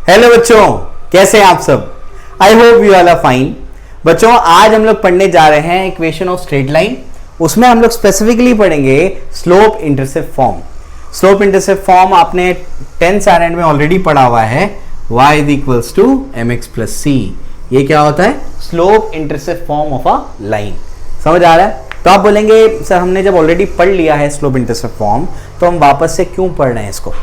Hello बच्चों, कैसे हैं आप सब? I hope you all are fine. बच्चों, आज हम लोग पढ़ने जा रहे हैं इक्वेशन ऑफ स्ट्रेट लाइन। उसमें हम लोग स्पेसिफिकली पढ़ेंगे slope intercept form. Slope intercept form आपने 10th स्टैंडर्ड में ऑलरेडी पढ़ा हुआ है, y is equals to mx plus c। ये क्या होता है? Slope intercept form of a line. समझ आ रहा है? तो आप बोलेंगे सर हमने जब ऑलरेडी पढ़ लिया है स्लोप इंटरसेप्ट फॉर्म तो हम वापस से क्यों पढ़ रहे हैं इसको?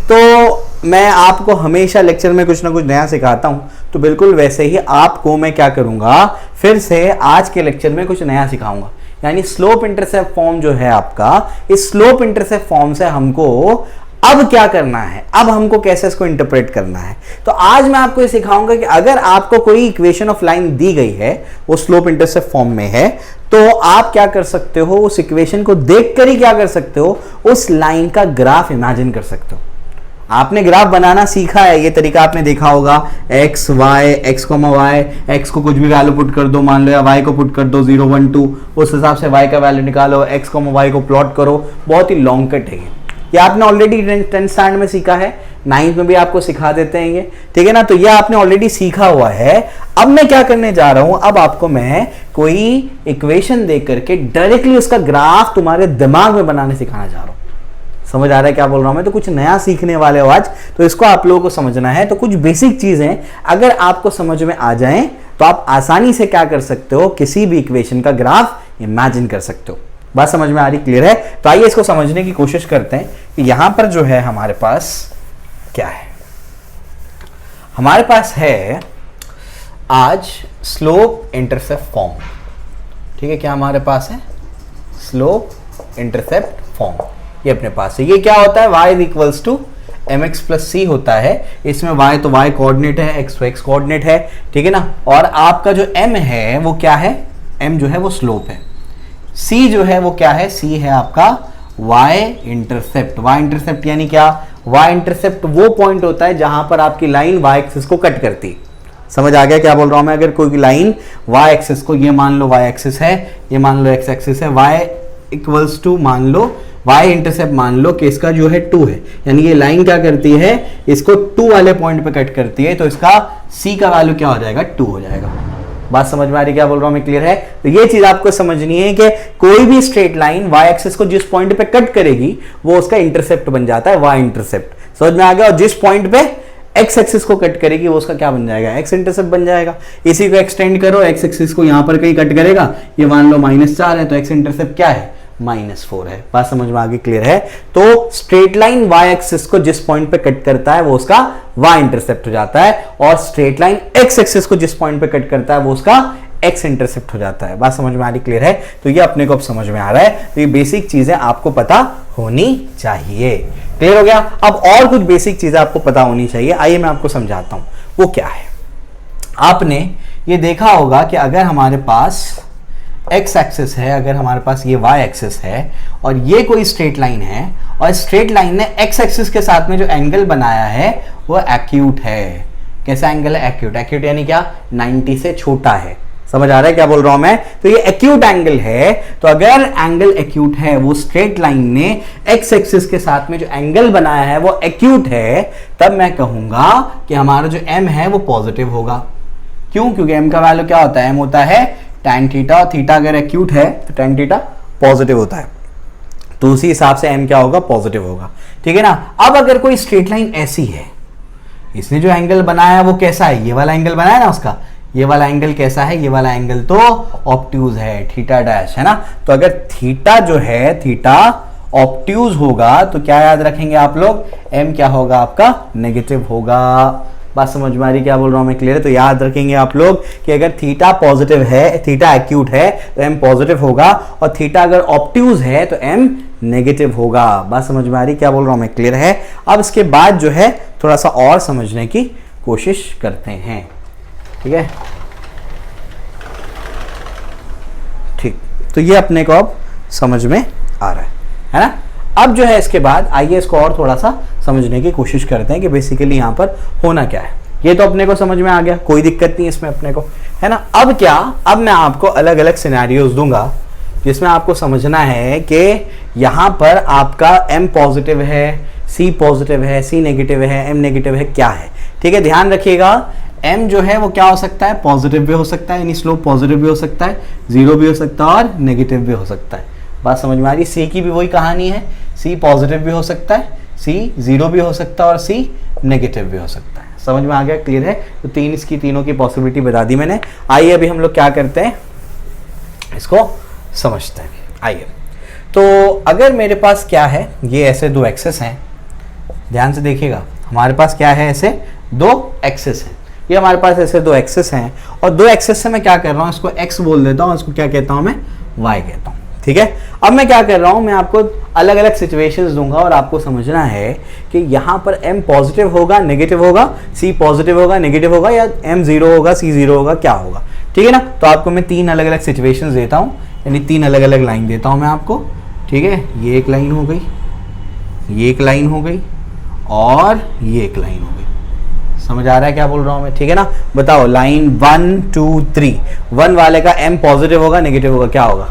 तो मैं आपको हमेशा लेक्चर में कुछ ना कुछ नया सिखाता हूं, तो बिल्कुल वैसे ही आपको मैं क्या करूंगा, फिर से आज के लेक्चर में कुछ नया सिखाऊंगा। यानी स्लोप इंटरसेप्ट फॉर्म जो है आपका, इस स्लोप इंटरसेप्ट फॉर्म से हमको अब क्या करना है, अब हमको कैसे इसको इंटरप्रेट करना है। तो आज मैं आपको ये सिखाऊंगा कि अगर आपको कोई इक्वेशन ऑफ लाइन दी गई है, वो स्लोप इंटरसेप्ट फॉर्म में है, तो आप क्या कर सकते हो, उस इक्वेशन को देखकर ही क्या कर सकते हो, उस लाइन का ग्राफ इमेजिन कर सकते हो। आपने ग्राफ बनाना सीखा है, ये तरीका आपने देखा होगा, X Y, X comma Y, X को कुछ भी वैल्यू पुट कर दो मान लो, या वाई को पुट कर दो 0 1 2, उस हिसाब से वाई का वैल्यू निकालो, एक्स कॉमा वाई को प्लॉट करो। बहुत ही लॉन्ग कट है ये आपने ऑलरेडी 10th स्टैंडर्ड में सीखा है, 9th में भी आपको सिखा देते हैं ये, ठीक है ना। तो ये आपने ऑलरेडी सीखा हुआ है। अब मैं क्या करने जा रहा हूं, अब आपको मैं कोई इक्वेशन दे करके डायरेक्टली उसका ग्राफ तुम्हारे दिमाग में बनाने सिखाना चाह रहा हूं। समझ आ रहा है क्या बोल रहा हूं मैं? तो कुछ नया सीखने वाले हो आज, तो इसको आप लोगों को समझना है। तो कुछ बेसिक चीजें अगर आपको समझ में आ जाएं तो आप आसानी से क्या कर सकते हो, किसी भी इक्वेशन का ग्राफ इमेजिन कर सकते हो। बात समझ में आ रही? क्लियर है? तो आइए इसको समझने की कोशिश करते हैं कि यहां पर जो है हमारे पास क्या है। हमारे पास है आज स्लोप इंटरसेप्ट फॉर्म, ठीक है। क्या हमारे पास है? स्लोप इंटरसेप्ट फॉर्म, ये अपने पास है। ये क्या होता है? y is equals to mx plus c होता है। इसमें y तो y कोऑर्डिनेट है, x तो x कोऑर्डिनेट है, ठीक है ना। और आपका जो m है वो क्या है? m जो है वो स्लोप है। c जो है वो क्या है? c है आपका y इंटरसेप्ट। y इंटरसेप्ट यानी क्या? y इंटरसेप्ट वो पॉइंट होता है जहां पर आपकी लाइन y एक्सिस को कट करती है। समझ आ गया क्या बोल रहा हूं मैं? अगर कोई लाइन y एक्सिस को, ये मान लो y एक्सिस है, ये मान लो x एक्सिस है, y इक्वल्स टू मान लो y इंटरसेप्ट मान लो कि इसका जो है 2 है, यानी ये लाइन क्या करती है, इसको 2 वाले पॉइंट पे कट करती है, तो इसका c का वैल्यू क्या हो जाएगा? 2 हो जाएगा। बात समझ में आ रही क्या बोल रहा हूं मैं? क्लियर है? तो ये चीज आपको समझनी है कि कोई भी स्ट्रेट लाइन y एक्सिस को जिस पॉइंट पे कट करेगी वो उसका इंटरसेप्ट बन जाता है, y इंटरसेप्ट। समझ में आ गया? और जिस पॉइंट पे x एक्सिस को कट करेगी वो उसका क्या बन जाएगा? x इंटरसेप्ट बन जाएगा। इसी को एक्सटेंड करो, x एक्सिस को यहां पर कहीं कट करेगा, ये मान लो -4 है, तो x इंटरसेप्ट क्या है? -4 है। बात समझ में आ गई? क्लियर है? तो स्ट्रेट लाइन y एक्सिस को जिस पॉइंट पे कट करता है वो उसका y इंटरसेप्ट हो जाता है, और स्ट्रेट लाइन x एक्सिस को जिस पॉइंट पे कट करता है वो उसका x इंटरसेप्ट हो जाता है। बात समझ में आ रही? क्लियर है? तो ये अपने को अब समझ में आ रहा है। तो ये बेसिक चीजें आपको पता होनी चाहिए। क्लियर हो गया? अब और कुछ बेसिक चीजें आपको पता होनी चाहिए। आइए मैं आपको समझाता हूं वो क्या है। आपने ये देखा होगा कि अगर हमारे पास x एक्सिस है, अगर हमारे पास ये y एक्सिस है, और ये कोई स्ट्रेट लाइन है, और स्ट्रेट लाइन ने x एक्सिस के साथ में जो एंगल बनाया है वो एक्यूट है। कैसा एंगल है? एक्यूट। एक्यूट यानी क्या? 90 से छोटा है। समझ आ रहा है क्या बोल रहा हूं मैं? तो ये एक्यूट एंगल है। तो अगर एंगल एक्यूट है, वो स्ट्रेट लाइन ने x एक्सिस के साथ में जो एंगल बनाया है वो एक्यूट है, तब मैं कहूंगा कि हमारा जो m है वो पॉजिटिव होगा। क्यों? क्योंकि m का वैल्यू क्या होता है? m होता है tan थीटा, और थीटा अगर एक्यूट है तो tan थीटा पॉजिटिव होता है, तो उसी हिसाब से m क्या होगा? पॉजिटिव होगा, ठीक है ना। अब अगर कोई स्ट्रेट लाइन ऐसी है, इसने जो एंगल बनाया है वो कैसा है? ये वाला एंगल बनाया ना उसका, ये वाला एंगल कैसा है? ये वाला एंगल तो ऑब्ट्यूज है, थीटा डैश है ना। तो अगर थीटा जो है, थीटा ऑब्ट्यूज होगा, तो क्या याद रखेंगे आप लोग? m क्या होगा आपका? नेगेटिव होगा। बात समझ में आ रही क्या बोल रहा हूं मैं? क्लियर है? तो याद रखेंगे आप लोग कि अगर थीटा पॉजिटिव है, थीटा एक्यूट है, तो m पॉजिटिव होगा, और थीटा अगर ऑब्ट्यूज है तो m नेगेटिव होगा। बात समझ में आ रही क्या बोल रहा हूं मैं? क्लियर है? अब इसके बाद जो है थोड़ा सा और समझने की कोशिश करते हैं, ठीक है? ठीक, तो ये अपने को अब समझ में आ रहा है ना। अब जो है इसके बाद आइए इसको और थोड़ा सा समझने की कोशिश करते हैं कि बेसिकली यहां पर होना क्या है। ये तो अपने को समझ में आ गया, कोई दिक्कत नहीं इसमें अपने को, है ना। अब क्या, अब मैं आपको अलग अलग सिनेरियोज दूंगा जिसमें आपको समझना है कि यहां पर आपका m पॉजिटिव है, c पॉजिटिव है, c नेगेटिव है, m नेगेटिव है, क्या है, ठीक है, ध्यान रखिएगा m जो है वो क्या हो सकता है, पॉजिटिव भी हो सकता है, यानी स्लोप पॉजिटिव भी हो सकता है, जीरो भी हो सकता है और नेगेटिव भी हो सकता है। बात समझ में आ रही। सी की भी वही कहानी है, सी पॉजिटिव भी हो सकता है, सी जीरो भी हो सकता है और सी नेगेटिव भी हो सकता है। समझ में आ गया, क्लियर है। तो तीनों की पॉसिबिलिटी बता दी मैंने। आइए अभी हम लोग क्या करते हैं, इसको समझते हैं। आइए, तो अगर मेरे पास क्या है, ये ऐसे दो एक्सेस हैं, ध्यान से देखिएगा, हमारे पास क्या है, ऐसे दो एक्सेस हैं, ये हमारे पास ऐसे दो एक्सेस हैं और दो एक्सेस से मैं क्या कर रहा हूँ, इसको x बोल देता हूँ, इसको क्या कहता हूँ मैं, y कहता हूँ। ठीक है, अब मैं क्या कर रहा हूँ, मैं आपको अलग अलग सिचुएशंस दूंगा और आपको समझना है कि यहाँ पर m पॉजिटिव होगा, नेगेटिव होगा, c पॉजिटिव होगा, नेगेटिव होगा, या m जीरो होगा, c जीरो होगा, क्या होगा। ठीक है ना। तो आपको मैं तीन अलग अलग सिचुएशंस देता हूँ, यानी तीन अलग अलग लाइन देता हूँ मैं आपको। ठीक है, ये एक लाइन हो गई, ये एक लाइन हो गई और ये एक लाइन हो गई। समझ आ रहा है क्या बोल रहा हूं मैं, ठीक है ना। बताओ, लाइन 1 2 3, 1 वाले का m पॉजिटिव होगा, नेगेटिव होगा, क्या होगा।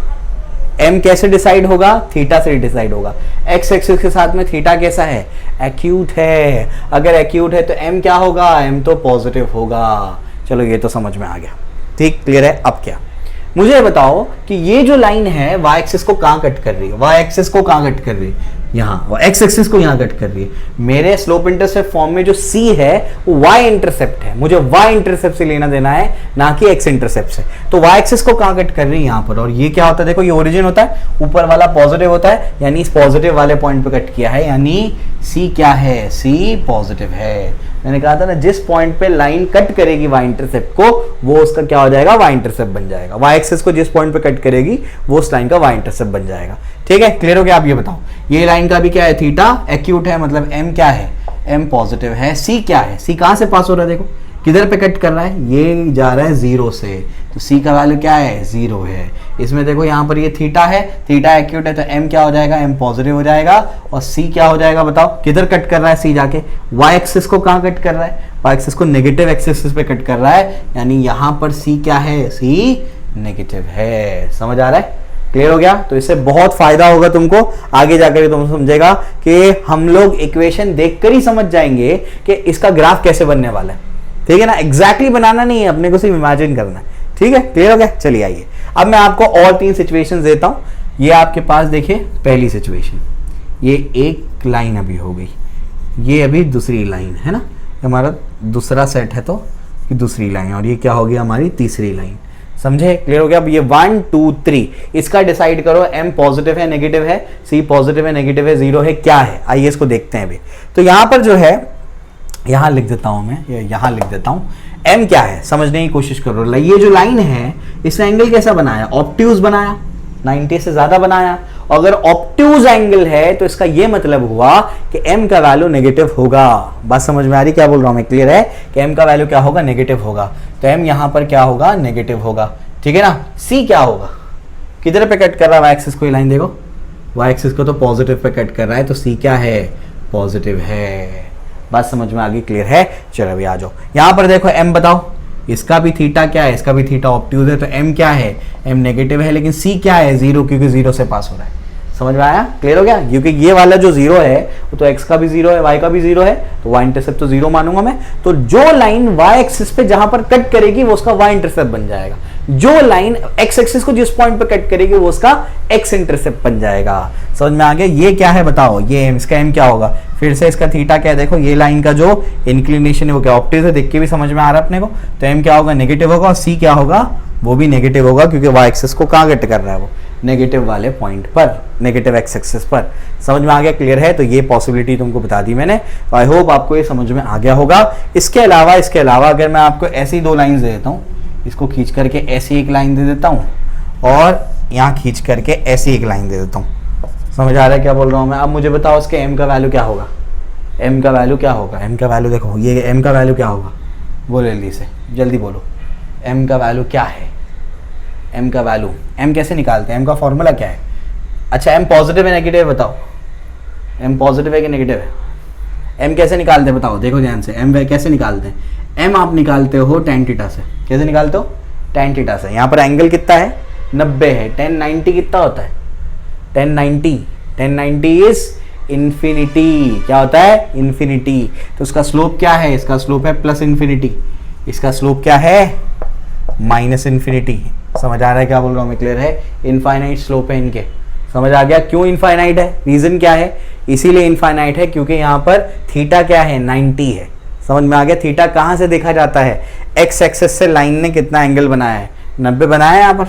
m कैसे डिसाइड होगा, थीटा से डिसाइड होगा। x एक्सिस के साथ में थीटा कैसा है, एक्यूट है। अगर एक्यूट है तो m क्या होगा, m तो पॉजिटिव होगा। चलो ये तो समझ में आ गया, ठीक, क्लियर है। अब क्या, मुझे बताओ कि ये जो लाइन है y एक्सिस को कहां कट कर रही है, y एक्सिस को कहां कट कर रही है, यहाँ, x एक्सिस को यहाँ कट कर रही है। मेरे स्लोप इंटरसेप्ट फॉर्म में जो c है वो y इंटरसेप्ट है, मुझे y इंटरसेप्ट से लेना देना है, ना कि x इंटरसेप्ट से। तो y एक्सिस को कहाँ कट कर रही है, यहाँ पर। और ये क्या होता है, देखो, ये ओरिजिन होता है, ऊपर वाला पॉजिटिव होता है, यानी इस पॉजिटिव वाले पॉइंट पे कट किया है, यानी c क्या है, c पॉजिटिव है। मैंने कहा था ना, जिस पॉइंट पे लाइन कट करेगी y इंटरसेप्ट को, वो उसका क्या हो जाएगा, y इंटरसेप्ट बन जाएगा। y एक्सिस को जिस पॉइंट पे कट करेगी वो उस लाइन का y इंटरसेप्ट बन जाएगा। ठीक है, क्लियर हो गया। आप ये बताओ, ये लाइन का भी क्या है, थीटा एक्यूट है, मतलब m क्या है, m पॉजिटिव है। c क्या है, c कहां से पास हो रहा है, देखो किधर पे कट कर रहा है, ये जा रहा है जीरो से, तो c का वैल्यू क्या है, जीरो है। इसमें देखो यहाँ पर ये थीटा है, थीटा एक्यूट है, तो m क्या हो जाएगा, m पॉजिटिव हो जाएगा। और c क्या हो जाएगा, बताओ किधर कट कर रहा है c जाके, y एक्सिस को कहाँ कट कर रहा है, y एक्सिस को नेगेटिव एक्सिस पे कट कर रहा है, यानी यहाँ पर c क्या है, c नेगेटिव है। समझ आ रहा है, क्लियर हो गया। तो इससे बहुत फायदा होगा तुमको, आगे जाकर तुम समझेगा कि हम लोग इक्वेशन देखकर ही समझ जाएंगे कि इसका ग्राफ कैसे बनने वाला है। ठीक है ना, एग्जैक्टली बनाना नहीं है, अपने को सिर्फ इमेजिन करना है। ठीक है, क्लियर हो गया। चलिए आइए, अब मैं आपको और तीन सिचुएशंस देता हूं। ये आपके पास देखिए, पहली सिचुएशन, ये एक लाइन अभी हो गई, ये अभी दूसरी लाइन है ना, हमारा दूसरा सेट है तो ये दूसरी लाइन, और ये क्या होगी, हमारी तीसरी लाइन। समझे, क्लियर हो गया। अब ये 1 2 3, इसका डिसाइड करो, m पॉजिटिव है, नेगेटिव है, c पॉजिटिव है, नेगेटिव है, जीरो है, क्या है। आइए इसको देखते हैं अभी। तो यहां पर जो है, यहां लिख देता हूं मैं, यहां लिख देता हूं, m क्या है समझने की कोशिश करो। ये जो लाइन है, इसने एंगल कैसा बनाया, ऑब्ट्यूज बनाया, 90 से ज्यादा बनाया। अगर ऑब्ट्यूज एंगल है तो इसका ये मतलब हुआ कि m का वैल्यू नेगेटिव होगा। बात समझ में आ रही क्या बोल रहा हूं मैं, क्लियर है कि m का वैल्यू क्या होगा, नेगेटिव होगा। तो m यहां पर क्या होगा, नेगेटिव होगा। ठीक है ना। c क्या होगा, किधर पे कट कर रहा है, y एक्सिस को, लाइन देखो, y एक्सिस को तो पॉजिटिव पे कट कर रहा है, तो c क्या है, पॉजिटिव है। बात समझ में आ गई, क्लियर है। चलो अभी आ जाओ, यहां पर देखो m बताओ, इसका भी थीटा क्या है, इसका भी थीटा ऑब्ट्यूज है, तो m क्या है, m नेगेटिव है, लेकिन c क्या है, जीरो, क्योंकि जीरो से पास हो रहा है। समझ में आया, क्लियर हो गया। क्योंकि ये वाला जो जीरो है वो तो x का भी जीरो है, y का भी जीरो है, तो y इंटरसेप्ट तो जीरो मानूंगा मैं। तो जो लाइन y एक्सिस पे जहां पर कट करेगी वो उसका y इंटरसेप्ट बन जाएगा। जो लाइन x एक्सिस को जिस पॉइंट पे कट करेगी वो उसका x इंटरसेप्ट बन जाएगा। समझ में आ गया। ये क्या है बताओ, ये इसका m क्या होगा, फिर से इसका थीटा क्या है, देखो ये लाइन का जो इंक्लिनेशन है वो क्या ऑब्ट्यूज है, देख के भी समझ में आ रहा है अपने को। तो m क्या होगा, नेगेटिव होगा, और c क्या होगा, वो भी नेगेटिव होगा, क्योंकि y एक्सिस को कहां कट कर रहा है, वो नेगेटिव वाले पॉइंट पर, नेगेटिव एक्स एक्सिस पर। समझ में आ गया, क्लियर है। तो ये पॉसिबिलिटी तुमको बता दी मैंने, तो आई होप आपको ये समझ में आ गया होगा। इसके अलावा अगर मैं आपको ऐसी दो लाइंस दे देता हूँ, इसको खींच करके ऐसी एक लाइन दे देता हूँ और यहाँ खींच करके ऐसी एक लाइन दे देता हूँ। समझ आ रहा है क्या बोल रहा हूँ मैं। अब मुझे बताओ इसके m का वैल्यू क्या होगा, m का वैल्यू क्या होगा, m का वैल्यू देखो, ये m का वैल्यू क्या होगा, बोलो जल्दी से, जल्दी बोलो, m का वैल्यू क्या है, m का वैल्यू, m कैसे निकालते हैं, m का फॉर्मूला क्या है। अच्छा m पॉजिटिव है नेगेटिव है, बताओ m पॉजिटिव है कि नेगेटिव है, m कैसे निकालते हैं बताओ, देखो ध्यान से, m कैसे निकालते हैं, m आप निकालते हो tan थीटा से। कैसे निकालते हो, tan थीटा से। यहाँ पर एंगल कितना है, 90 है, tan 90 कितना होता है, tan 90 इज इन्फिनिटी। क्या होता है? इन्फिनिटी। तो इसका स्लोप क्या है? इसका स्लोप है प्लस इन्फिनिटी। इसका स्लोप क्या है? Minus infinity. समझ आ रहा है क्या बोल रहा हूँ मैं? क्लियर है? इनफाइनाइट स्लोप है इनके। समझ आ गया क्यों इनफाइनाइट है? रीजन क्या है? इसीलिए इनफाइनाइट है क्योंकि यहाँ पर थीटा क्या है? 90 है। समझ में आ गया? थीटा कहाँ से देखा जाता है? एक्स एक्सेस से लाइन ने कितना एंगल बनाया है? 90 बनाया है यहाँ पर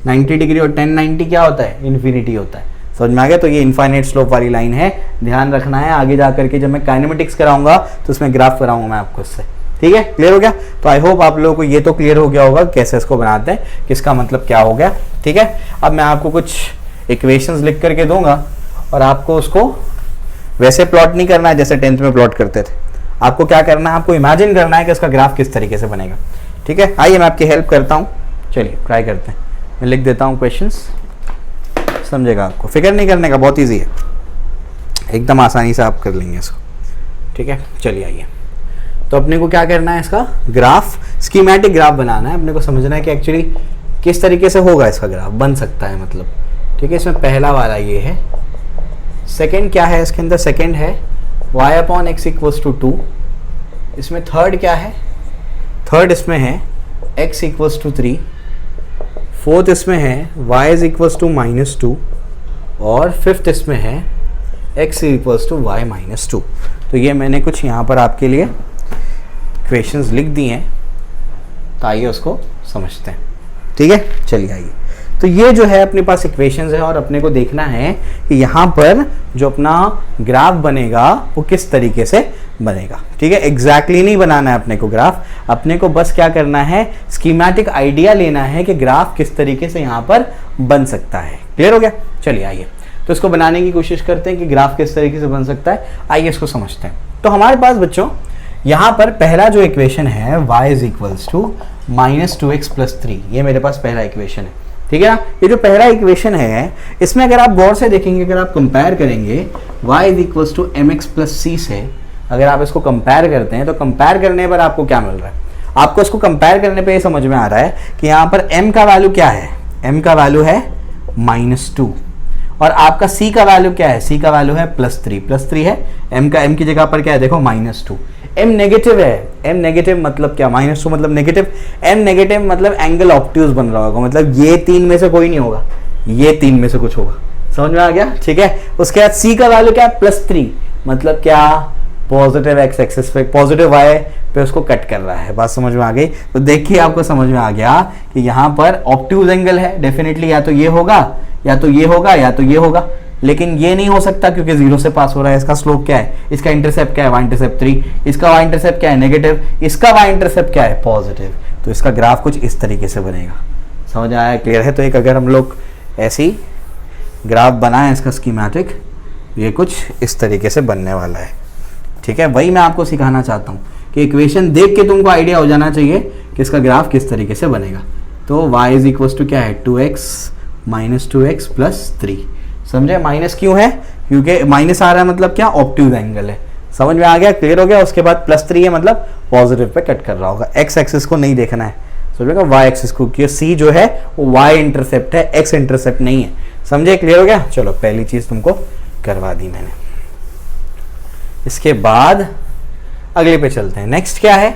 90 डिग्री, और 10 90 क्या होता है? इन्फिनिटी होता है। समझ में आ गया? तो ये इनफाइनाइट स्लोप वाली लाइन है, ध्यान रखना है। आगे जा करके जब मैं काइनेमेटिक्स कराऊंगा तो उसमें ग्राफ कराऊंगा मैं आपको इससे। ठीक है? क्लियर हो गया? तो आई होप आप लोगों को ये तो क्लियर हो गया होगा कैसे इसको बनाते हैं, किसका मतलब क्या हो गया। ठीक है? अब मैं आपको कुछ इक्वेशंस लिख करके दूंगा और आपको उसको वैसे प्लॉट नहीं करना है जैसे 10th में प्लॉट करते थे। आपको क्या करना है? आपको इमेजिन करना है कि इसका ग्राफ किस तरीके से बनेगा। ठीक है? आइए मैं आपकी हेल्प करता हूँ। चलिए ट्राई करते हैं। मैं लिख देता हूँ क्वेश्चंस, समझेगा आपको, फिक्र नहीं करने का, बहुत ईजी है, एकदम आसानी से आप कर लेंगे इसको। ठीक है? चलिए आइए। तो अपने को क्या करना है? इसका ग्राफ, स्कीमेटिक ग्राफ बनाना है। अपने को समझना है कि एक्चुअली किस तरीके से होगा इसका ग्राफ, बन सकता है मतलब। ठीक है? इसमें पहला वाला ये है। सेकंड क्या है इसके अंदर? सेकंड है y upon X equals to 2। इसमें थर्ड क्या है? थर्ड इसमें है x इक्वल्स टू 3। फोर्थ इसमें है y इज इक्वल्स टू -2। और फिफ्थ इसमें है x इक्वल्स टू y -2। तो ये मैंने कुछ यहाँ पर आपके लिए इक्वेशंस लिख दी हैं, तो आइए उसको समझते हैं। ठीक है? चलिए आइए। तो ये जो है अपने पास इक्वेशंस है और अपने को देखना है कि यहाँ पर जो अपना ग्राफ बनेगा वो किस तरीके से बनेगा। ठीक है? एग्जैक्टली नहीं बनाना है अपने को ग्राफ, अपने को बस क्या करना है? स्कीमेटिक आइडिया लेना है कि ग्राफ किस तरीके से यहाँ पर बन सकता है। क्लियर हो गया? चलिए आइए तो इसको बनाने की कोशिश करते हैं कि ग्राफ किस तरीके से बन सकता है। आइए इसको समझते हैं। तो हमारे पास बच्चों यहाँ पर पहला जो इक्वेशन है y is equals to -2x + 3, ये मेरे पास पहला इक्वेशन है। ठीक है ना? ये जो पहला इक्वेशन है इसमें अगर आप गौर से देखेंगे, अगर आप कंपेयर करेंगे y is equals to mx + c से, अगर आप इसको कंपेयर करते हैं तो कंपेयर करने पर आपको क्या मिल रहा है? आपको इसको कंपेयर करने पे ये समझ में आ रहा है कि यहाँ पर m का वैल्यू क्या है? m का वैल्यू है -2 और आपका c का वैल्यू क्या है? c का वैल्यू है +3 है। m की जगह पर क्या है? देखो -2। m नेगेटिव है। m नेगेटिव मतलब क्या? -2 मतलब नेगेटिव। m नेगेटिव मतलब एंगल ऑब्ट्यूज बन रहा होगा, मतलब ये तीन में से कोई नहीं होगा, ये तीन में से कुछ होगा। समझ में आ गया? ठीक है? उसके बाद c का वैल्यू क्या है? +3 मतलब क्या? पॉजिटिव x एक्सिस पे, पॉजिटिव y पे उसको कट कर रहा है। बात समझ में आ गई? तो देखिए आपको समझ में आ गया कि यहाँ पर ऑब्ट्यूज एंगल है, डेफिनेटली या तो ये होगा या तो ये होगा या तो ये होगा, लेकिन ये नहीं हो सकता क्योंकि 0 से पास हो रहा है। इसका स्लोप क्या है? इसका इंटरसेप्ट क्या है? y intercept 3। इसका y इंटरसेप्ट क्या है? नेगेटिव। इसका y इंटरसेप्ट क्या है? पॉजिटिव। तो इसका ग्राफ कुछ इस तरीके से बनेगा। समझ आया? क्लियर है? तो एक अगर हम लोग ऐसी ग्राफ बनाएं इसका स्कीमेटिक, ये कुछ इस तरीके से बनने वाला है। ठीक है? वही मैं आपको सिखाना चाहता हूँ कि इक्वेशन देख के तुमको आइडिया हो जाना चाहिए कि इसका ग्राफ किस तरीके से बनेगा। तो y इज इक्वल्स टू क्या है? 2x -2x + 3। समझे? माइनस क्यों है? क्योंकि माइनस आ रहा है मतलब क्या? ऑब्ट्यूज एंगल है। समझ में आ गया? क्लियर हो गया? उसके बाद +3 है मतलब पॉजिटिव पे कट कर रहा होगा। x एक्सिस को नहीं देखना है, समझेगा? y एक्सिस को, क्योंकि c जो है वो y इंटरसेप्ट है, x इंटरसेप्ट नहीं है। समझे? क्लियर हो गया? चलो पहली चीज तुमको करवा दी मैंने। इसके बाद अगले पे चलते हैं। नेक्स्ट क्या है?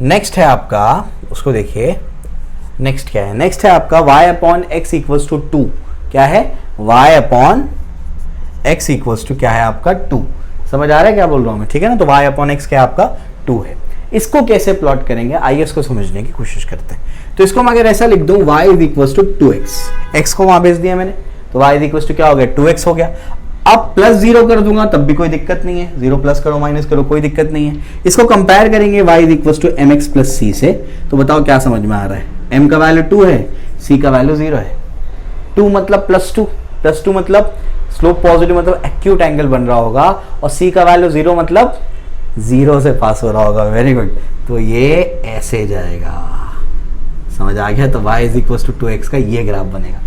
नेक्स्ट है आपका, उसको देखिए, नेक्स्ट क्या है? नेक्स्ट है आपका y upon X equals to 2। क्या है? y upon X equals to क्या है आपका? 2। समझ आ रहा है क्या बोल रहा हूं मैं? ठीक है ना? तो y अपॉन एक्स क्या आपका? 2 है। इसको कैसे प्लॉट करेंगे? आइए इसको समझने की कोशिश करते हैं। तो इसको मैं अगर ऐसा लिख दूं y is equals to 2x, x को वहां भेज दिया मैंने, तो y इज इक्वल्स टू क्या हो गया? 2x हो गया। अब +0 कर दूंगा तब भी कोई दिक्कत नहीं है, 0 प्लस करो माइनस करो कोई दिक्कत नहीं है। इसको कंपेयर करेंगे y is equals to mx + c से, तो बताओ क्या समझ में आ रहा है? m का वैल्यू 2 है, c का वैल्यू 0 है। 2 मतलब +2 मतलब स्लोप पॉजिटिव मतलब एक्यूट एंगल बन रहा होगा, और c का वैल्यू 0 मतलब 0 से पास हो रहा होगा। Very good. तो ये ऐसे जाएगा। समझ आ गया? तो y is equals to 2x का ये ग्राफ बनेगा,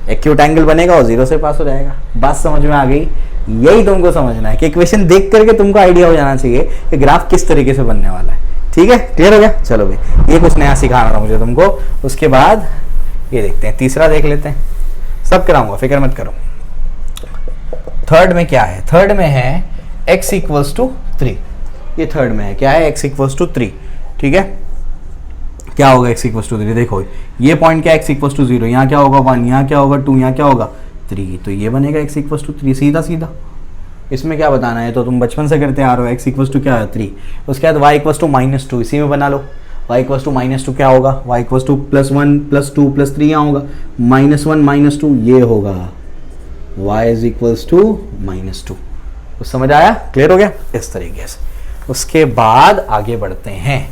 एक्यूट एंगल बनेगा और 0 से पास हो जाएगा। बात समझ में आ गई? यही तुमको समझना है कि इक्वेशन देख करके तुमको आइडिया हो जाना चाहिए कि ग्राफ किस तरीके से बनने वाला है। ठीक है? क्लियर हो गया? चलो भाई, ये कुछ नया सिखाना था मुझे तुमको। उसके बाद ये देखते हैं, तीसरा देख लेते हैं। सब कराऊंगा, फिक्र मत करो। थर्ड में क्या है, थर्ड में है x इक्वल्स टू 3, ये थर्ड में है, क्या है x इक्वल्स टू 3, ठीक है। क्या होगा x इक्वल्स टू 3, देखो ये पॉइंट क्या है x इक्वल्स टू 0, यहाँ क्या होगा 1, यहाँ क्या होगा 2, यहाँ क्या होगा 3, तो ये बनेगा x इक्वल्स टू 3, सीधा सीधा। इसमें क्या बताना है, तो तुम बचपन से करते आ रहे हो, x इक्वल्स टू क्या है 3, उसके बाद y इक्वल्स टू -2, इसी में बना लो, y इक्वल्स टू -2 क्या होगा, y इक्वल्स टू +1 +2 +3 यहाँ होगा, -1 -2 ये होगा, y इज इक्वल्स टू -2। तो समझ आया, क्लियर हो गया इस तरीके से। उसके बाद आगे बढ़ते हैं,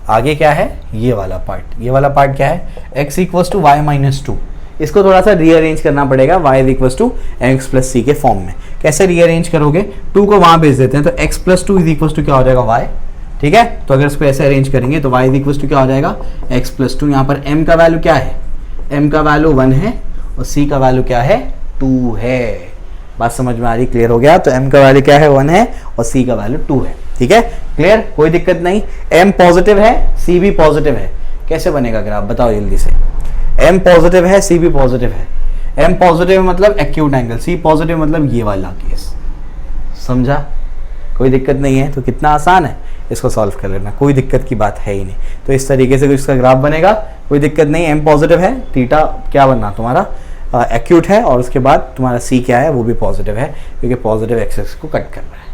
आगे क्या है ये वाला पार्ट, ये वाला पार्ट क्या है, x इक्वल्स टू y -2, इसको थोड़ा सा रीअरेंज करना पड़ेगा y is equals to x plus C के फॉर्म में। कैसे रीअरेंज करोगे, 2 को वहां भेज देते हैं, तो x plus 2 is equals to क्या हो जाएगा y, ठीक है। तो अगर इसको ऐसे अरेंज करेंगे तो y इज इक्वल्स टू क्या हो जाएगा x प्लस 2, यहाँ पर m का वैल्यू क्या है, m का वैल्यू 1 है और c का वैल्यू क्या है 2 है। बात समझ में आ रही, क्लियर हो गया। तो m का वैल्यू क्या है 1 है और c का वैल्यू 2 है, ठीक है, क्लियर, कोई दिक्कत नहीं। m पॉजिटिव है, c भी पॉजिटिव है, कैसे बनेगा ग्राफ बताओ जल्दी से। m पॉजिटिव है, c भी पॉजिटिव है, m पॉजिटिव मतलब एक्यूट एंगल, c पॉजिटिव मतलब ये वाला केस, समझा, कोई दिक्कत नहीं है। तो कितना आसान है, इसको सॉल्व कर लेना, कोई दिक्कत की बात है ही नहीं। तो इस तरीके से इसका ग्राफ बनेगा, कोई दिक्कत नहीं। m पॉजिटिव है, थीटा क्या बनना तुम्हारा एक्यूट है, और उसके बाद तुम्हारा c क्या है वो भी पॉजिटिव है, क्योंकि पॉजिटिव एक्सिस को कट करना है।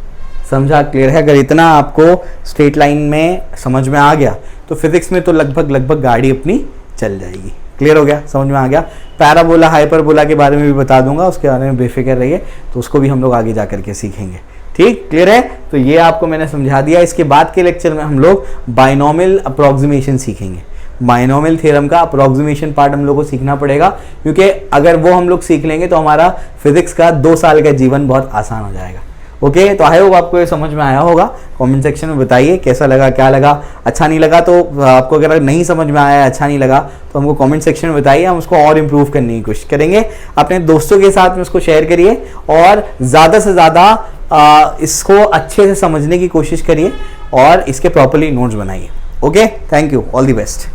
समझा, क्लियर है। अगर इतना आपको स्ट्रेट लाइन में समझ में आ गया तो फिजिक्स में तो लगभग गाड़ी अपनी चल जाएगी। क्लियर हो गया, समझ में आ गया। पैराबोला हाइपरबोला के बारे में भी बता दूंगा, उसके बारे में बेफिक्र रहिए, तो उसको भी हम लोग आगे जा करके सीखेंगे। ठीक, क्लियर है। तो ये आपको मैंने समझा दिया। इसके बाद के लेक्चर में हम लोग बाइनोमियल अप्रोक्सीमेशन सीखेंगे। बाइनोमियल थ्योरम का अप्रोक्सीमेशन पार्ट हम लोग को सीखना पड़ेगा, क्योंकि अगर वो हम लोग सीख लेंगे तो हमारा फिजिक्स का 2 साल का जीवन बहुत आसान हो जाएगा। ओके, तो आई होप आपको ये समझ में आया होगा। कमेंट सेक्शन में बताइए कैसा लगा, क्या लगा, अच्छा नहीं लगा तो आपको अगर नहीं समझ में आया, अच्छा नहीं लगा तो हमको कमेंट सेक्शन में बताइए, हम उसको और इम्प्रूव करने की कोशिश करेंगे। अपने दोस्तों के साथ में उसको शेयर करिए और ज़्यादा से ज़्यादा इसको अच्छे से समझने की कोशिश करिए और इसके प्रॉपर्ली नोट्स बनाइए। Okay, thank you, all the best.